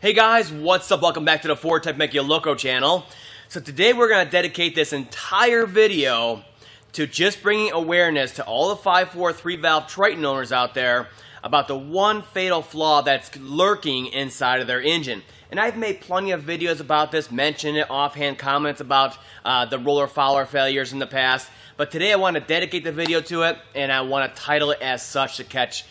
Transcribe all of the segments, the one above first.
Hey guys, what's up? Welcome back to the FordTechMakuloco channel. So today we're going to dedicate this entire video to just bringing awareness to all the 543 valve Triton owners out there about the one fatal flaw that's lurking inside of their engine. And I've made plenty of videos about this, mentioned it, offhand comments about the roller follower failures in the past. But today I want to dedicate the video to it, and I want to title it as such to catch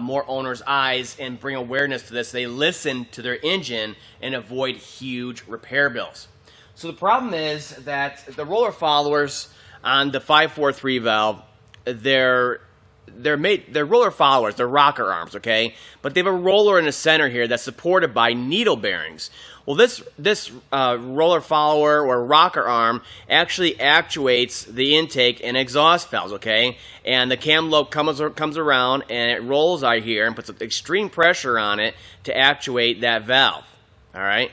more owners' eyes and bring awareness to this. They listen to their engine and avoid huge repair bills. So the problem is that the roller followers on the 543 valve, they're roller followers, they're rocker arms, okay? But they have a roller in the center here that's supported by needle bearings. Well, this roller follower or rocker arm actually actuates the intake and exhaust valves, okay? And the cam lobe comes around and it rolls out here and puts extreme pressure on it to actuate that valve, all right?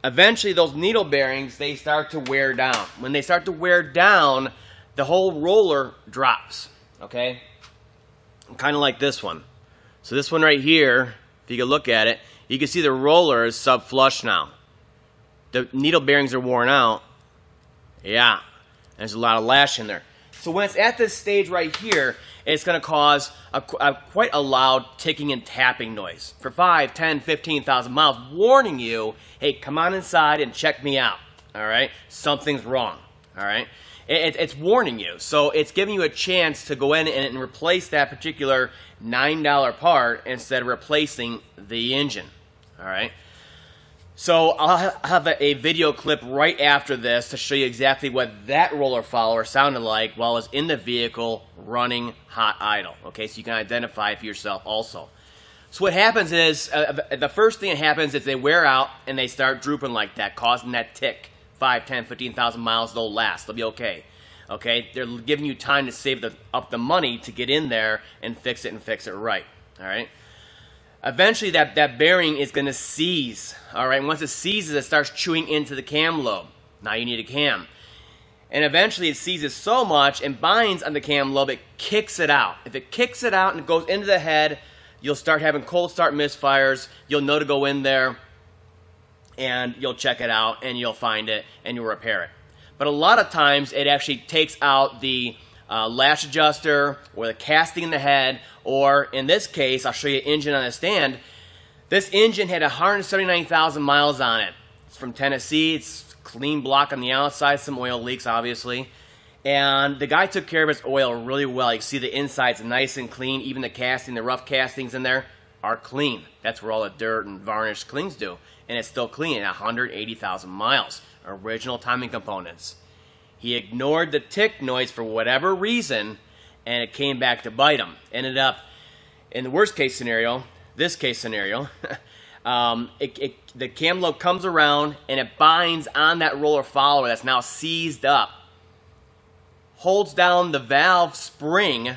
Eventually, those needle bearings, they start to wear down. When they start to wear down, the whole roller drops, okay? Kind of like this one. So this one right here, if you can look at it, you can see the roller is sub-flush now. The needle bearings are worn out. Yeah, there's a lot of lash in there. So when it's at this stage right here, it's going to cause quite a loud ticking and tapping noise for 5, 10, 15,000 miles, warning you, hey, come on inside and check me out, all right? Something's wrong, all right? It's warning you, so it's giving you a chance to go in and replace that particular $9 part instead of replacing the engine, all right? So I'll have a video clip right after this to show you exactly what that roller follower sounded like while it was in the vehicle running hot idle, okay? So you can identify it for yourself also. So what happens is, the first thing that happens is they wear out and they start drooping like that, causing that tick. 5, 10, 15,000 miles, they'll last. They'll be okay. Okay? They're giving you time to save up the money to get in there and fix it right. All right? Eventually, that bearing is going to seize. All right? And once it seizes, it starts chewing into the cam lobe. Now you need a cam. And eventually, it seizes so much and binds on the cam lobe, it kicks it out. If it kicks it out and it goes into the head, you'll start having cold start misfires. You'll know to go in there, and you'll check it out, and you'll find it, and you'll repair it. But a lot of times, it actually takes out the lash adjuster or the casting in the head, or in this case, I'll show you an engine on a stand. This engine had 179,000 miles on it. It's from Tennessee. It's clean block on the outside, some oil leaks, obviously. And the guy took care of his oil really well. You can see the inside's nice and clean. Even the casting, the rough castings in there are clean. That's where all the dirt and varnish clings do. And it's still clean at 180,000 miles. Original timing components. He ignored the tick noise for whatever reason, and it came back to bite him. Ended up, in the worst case scenario, this case scenario, the cam lobe comes around and it binds on that roller follower that's now seized up, holds down the valve spring,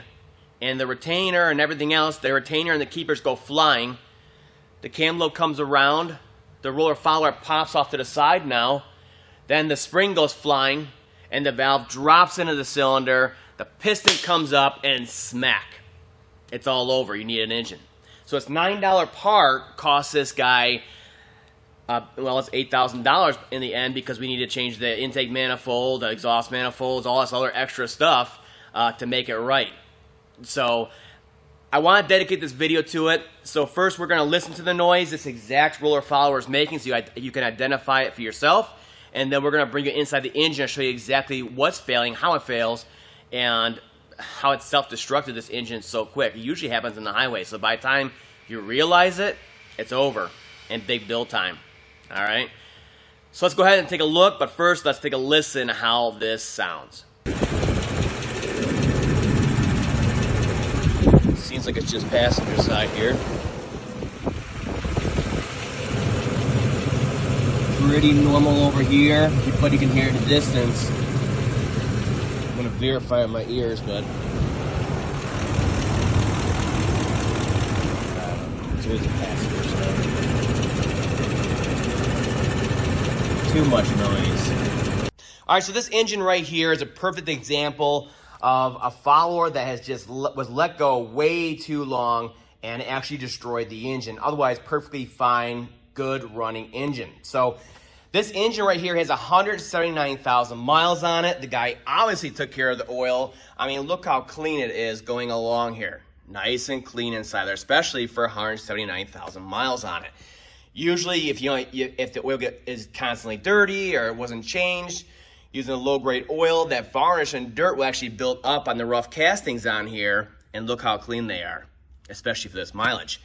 and the retainer and everything else, the retainer and the keepers go flying. The cam lobe comes around. The roller follower pops off to the side now. Then the spring goes flying, and the valve drops into the cylinder. The piston comes up, and smack. It's all over. You need an engine. So this $9 part costs this guy, well, it's $8,000 in the end because we need to change the intake manifold, the exhaust manifolds, all this other extra stuff to make it right. So I want to dedicate this video to it. So first we're going to listen to the noise this exact roller follower is making so you can identify it for yourself. And then we're going to bring you inside the engine and show you exactly what's failing, how it fails, and how it's self-destructed this engine so quick. It usually happens on the highway. So by the time you realize it, it's over and big bill time. All right? So let's go ahead and take a look. But first, let's take a listen to how this sounds. Seems like it's just passenger side here. Pretty normal over here, but you can hear the distance. I'm gonna verify with my ears, but so it's a passenger side. Too much noise. All right, so this engine right here is a perfect example of a follower that has just was let go way too long and actually destroyed the engine. Otherwise, perfectly fine, good running engine. So this engine right here has 179,000 miles on it. The guy obviously took care of the oil. I mean, look how clean it is going along here. Nice and clean inside there, especially for 179,000 miles on it. Usually, if the oil is constantly dirty or it wasn't changed, using a low-grade oil, that varnish and dirt will actually build up on the rough castings on here, and look how clean they are, especially for this mileage.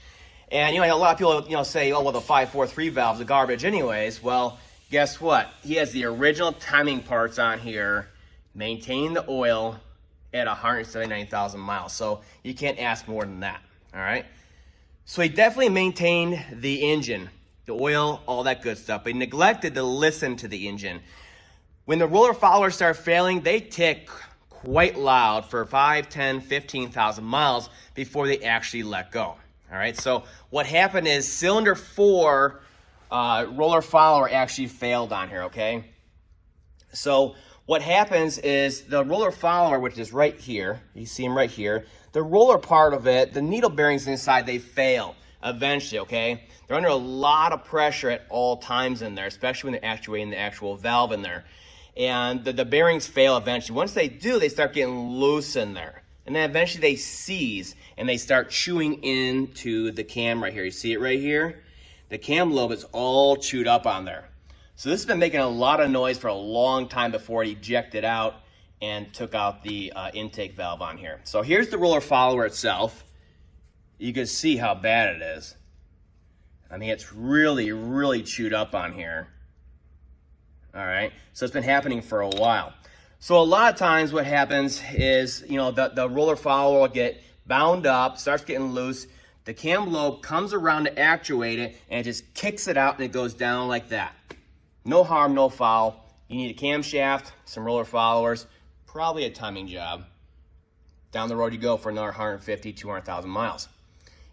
And a lot of people say, oh well, the 5.43 valve's are garbage anyways. Well, guess what? He has the original timing parts on here, maintaining the oil at 179,000 miles. So you can't ask more than that. All right. So he definitely maintained the engine, the oil, all that good stuff. But he neglected to listen to the engine. When the roller followers start failing, they tick quite loud for 5, 10, 15,000 miles before they actually let go. All right, so what happened is cylinder 4 roller follower actually failed on here, okay? So what happens is the roller follower, which is right here, you see them right here, the roller part of it, the needle bearings inside, they fail eventually, okay? They're under a lot of pressure at all times in there, especially when they're actuating the actual valve in there. And the bearings fail eventually. Once they do, they start getting loose in there. And then eventually they seize and they start chewing into the cam right here. You see it right here? The cam lobe is all chewed up on there. So this has been making a lot of noise for a long time before it ejected out and took out the intake valve on here. So here's the roller follower itself. You can see how bad it is. I mean, it's really, really chewed up on here. All right, so it's been happening for a while. So a lot of times what happens is, the roller follower will get bound up, starts getting loose. The cam lobe comes around to actuate it, and it just kicks it out, and it goes down like that. No harm, no foul. You need a camshaft, some roller followers, probably a timing job. Down the road you go for another 150, 200,000 miles.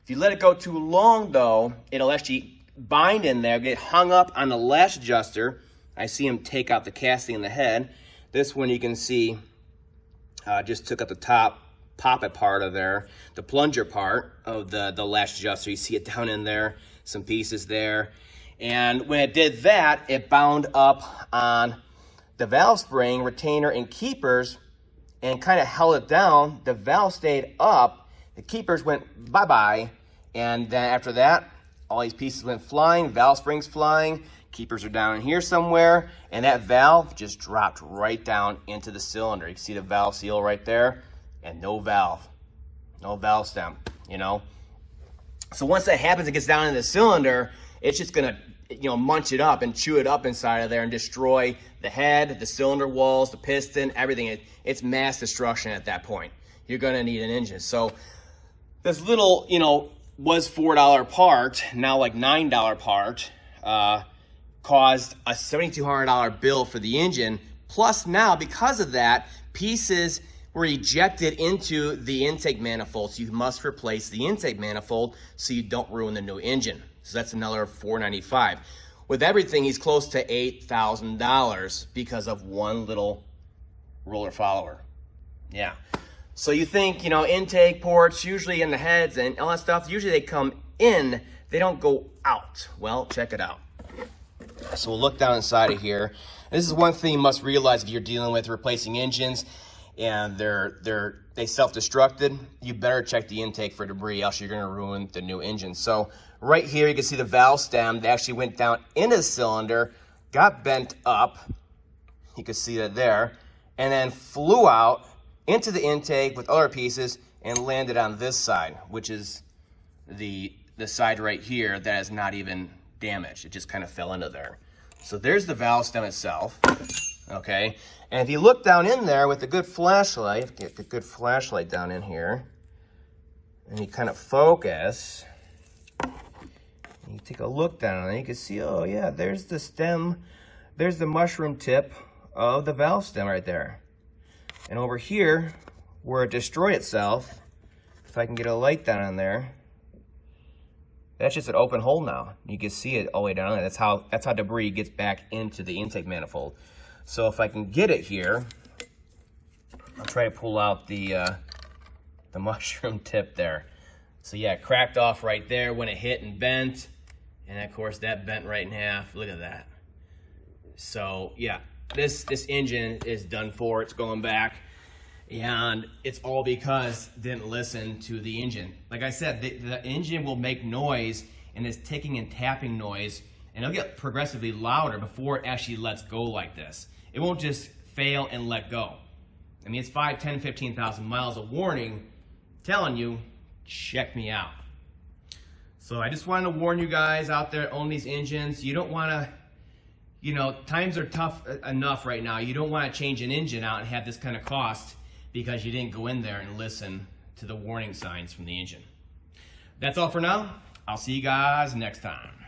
If you let it go too long, though, it'll actually bind in there, get hung up on the lash adjuster. I see him take out the casting in the head. This one you can see just took up the top poppet part of there, the plunger part of the lash adjuster. You see it down in there, some pieces there. And when it did that, it bound up on the valve spring, retainer, and keepers and kind of held it down. The valve stayed up, the keepers went bye-bye, and then after that, all these pieces went flying, valve springs flying, keepers are down in here somewhere, and that valve just dropped right down into the cylinder. You can see the valve seal right there, and no valve stem, So once that happens, it gets down in the cylinder, it's just gonna, munch it up and chew it up inside of there and destroy the head, the cylinder walls, the piston, everything. It's mass destruction at that point. You're gonna need an engine. So this little, was $4 part, now like $9 part, caused a $7,200 bill for the engine. Plus now, because of that, pieces were ejected into the intake manifold. So you must replace the intake manifold so you don't ruin the new engine. So that's another $495. With everything, he's close to $8,000 because of one little roller follower. Yeah. So you think, intake ports, usually in the heads and all that stuff, usually they come in, they don't go out. Well, check it out. So we'll look down inside of here. This is one thing you must realize if you're dealing with replacing engines and they self-destructed, you better check the intake for debris, else you're gonna ruin the new engine. So right here you can see the valve stem that actually went down into the cylinder, got bent up, you can see that there, and then flew out into the intake with other pieces and landed on this side, which is the side right here that is not even damaged. It just kind of fell into there. So there's the valve stem itself, okay? And if you look down in there with a good flashlight, get the good flashlight down in here, and you kind of focus, and you take a look down and you can see, oh yeah, there's the stem, there's the mushroom tip of the valve stem right there. And over here, where it destroyed itself, if I can get a light down in there, that's just an open hole now. You can see it all the way down there. That's how debris gets back into the intake manifold. So if I can get it here, I'll try to pull out the mushroom tip there. So yeah, it cracked off right there when it hit and bent. And of course that bent right in half. Look at that. So yeah, this engine is done for. It's going back. And it's all because it didn't listen to the engine. Like I said, the engine will make noise, and it's ticking and tapping noise, and it'll get progressively louder before it actually lets go like this. It won't just fail and let go. I mean, it's 5, 10, 15,000 miles of warning telling you, check me out. So I just wanted to warn you guys out there that own these engines. You don't want to, you know, times are tough enough right now. You don't want to change an engine out and have this kind of cost because you didn't go in there and listen to the warning signs from the engine. That's all for now. I'll see you guys next time.